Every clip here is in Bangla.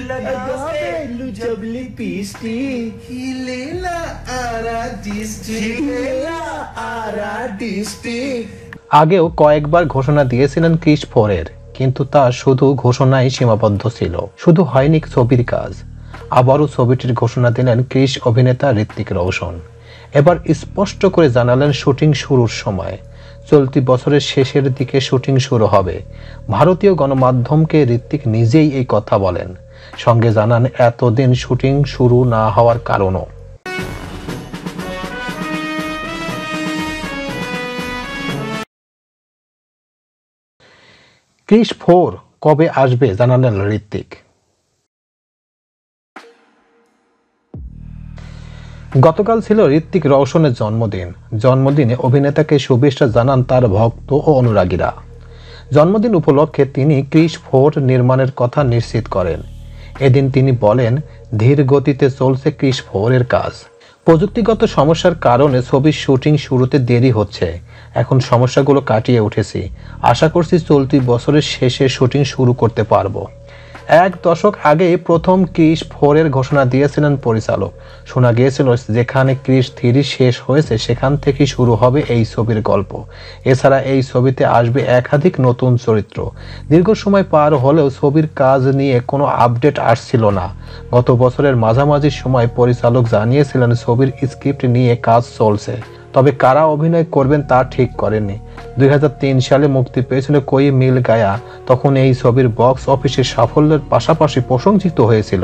लगावेलु जब लिपस्टिक हिलेला आरा डिस्ट्रिक्ट। আগেও কয়েকবার ঘোষণা দিয়েছিলেন ক্রিস 4-এর, কিন্তু তা শুধু ঘোষণায় সীমাবদ্ধ ছিল। শুধু হয়নি ছবির কাজ, আবারও ছবিটির ঘোষণা দিলেন ক্রিস অভিনেতা ঋত্বিক রোশন। এবার স্পষ্ট করে জানালেন শুটিং শুরুর সময়। চলতি বছরের শেষের দিকে শুটিং শুরু হবে। ভারতীয় গণমাধ্যমকে ঋত্বিক নিজেই এই কথা বলেন, সঙ্গে জানান এতদিন শুটিং শুরু না হওয়ার কারণও। ক্রিস 4 কবে আসবে জানালেন ঋত্বিক। গতকাল ছিল ঋত্বিক রোশনের জন্মদিনে অভিনেতাকে শুভেচ্ছা জানান তার ভক্ত ও অনুরাগীরা। জন্মদিন উপলক্ষে তিনি ক্রিস 4 নির্মাণের কথা নিশ্চিত করেন। এদিন তিনি বলেন, ধীর গতিতে চলছে ক্রিস 4-এর কাজ। প্রযুক্তিগত সমস্যার কারণে ছবির শুটিং শুরুতে দেরি হচ্ছে। এখন সমস্যাগুলো কাটিয়ে উঠেছি। আশা করছি চলতি বছরের শেষে শুটিং শুরু করতে পারবো। এক দশক আগে প্রথম ক্রিস 4-এর ঘোষণা দিয়েছিলেন পরিচালক। শোনা গিয়েছিল যেখানে ক্রিস 3 শেষ হয়েছে সেখান থেকেই শুরু হবে এই ছবির গল্প। এছাড়া এই ছবিতে আসবে একাধিক নতুন চরিত্র। দীর্ঘ সময় পার হলেও ছবির কাজ নিয়ে কোনো আপডেট আসছিল না। গত বছরের মাঝামাঝি সময় পরিচালক জানিয়েছিলেন ছবির স্ক্রিপ্ট নিয়ে কাজ চলছে, তবে কারা অভিনয় করবেন তা ঠিক করেননি। 2003 সালে মুক্তি পেয়েছিল কোই মিল গায়া। তখন এই ছবির বক্স অফিসের সাফল্যের পাশাপাশি প্রশংসিত হয়েছিল।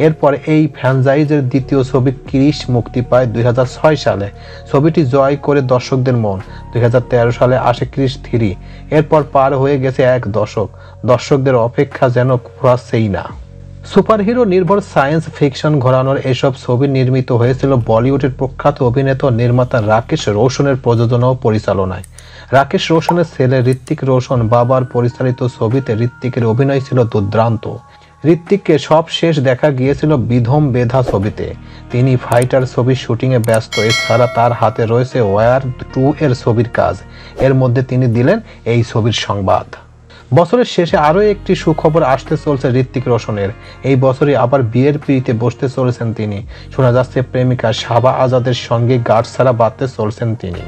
এরপর এই ফ্র্যাঞ্চাইজির দ্বিতীয় ছবি ক্রিস মুক্তি পায় 2006 সালে। ছবিটি জয় করে দর্শকদের মন। 2013 সালে আসে ক্রিস 3। এরপর পার হয়ে গেছে এক দশক। দর্শকদের অপেক্ষা যেন ফুরাচ্ছেই না। সুপারহিরো নির্ভর সায়েন্স ফিকশন ঘরানোর এসব ছবি নির্মিত হয়েছিল বলিউডের প্রখ্যাত অভিনেতা ও নির্মাতা রাকেশ রোশনের প্রযোজনা ও পরিচালনায়। রাকেশ রোশনের ছেলে ঋত্বিক রোশন বাবার পরিচালিত ছবিতে ঋত্বিকের অভিনয় ছিল দুর্দান্ত। ঋত্বিককে সব শেষ দেখা গিয়েছিল বিধম বেধা ছবিতে। তিনি ফাইটার ছবির শুটিংয়ে ব্যস্ত। এছাড়া তার হাতে রয়েছে ওয়ার 2 এর ছবির কাজ। এর মধ্যে তিনি দিলেন এই ছবির সংবাদ। বছরের শেষে আরও একটি সুখবর আসতে চলছে ঋত্বিক রোশনের। এই বছরই আবার বিয়ের পিঁড়িতে বসতে চলেছেন তিনি। শোনা যাচ্ছে প্রেমিকা সাবা আজাদের সঙ্গে গাঁটছড়া বাঁধতে চলছেন তিনি।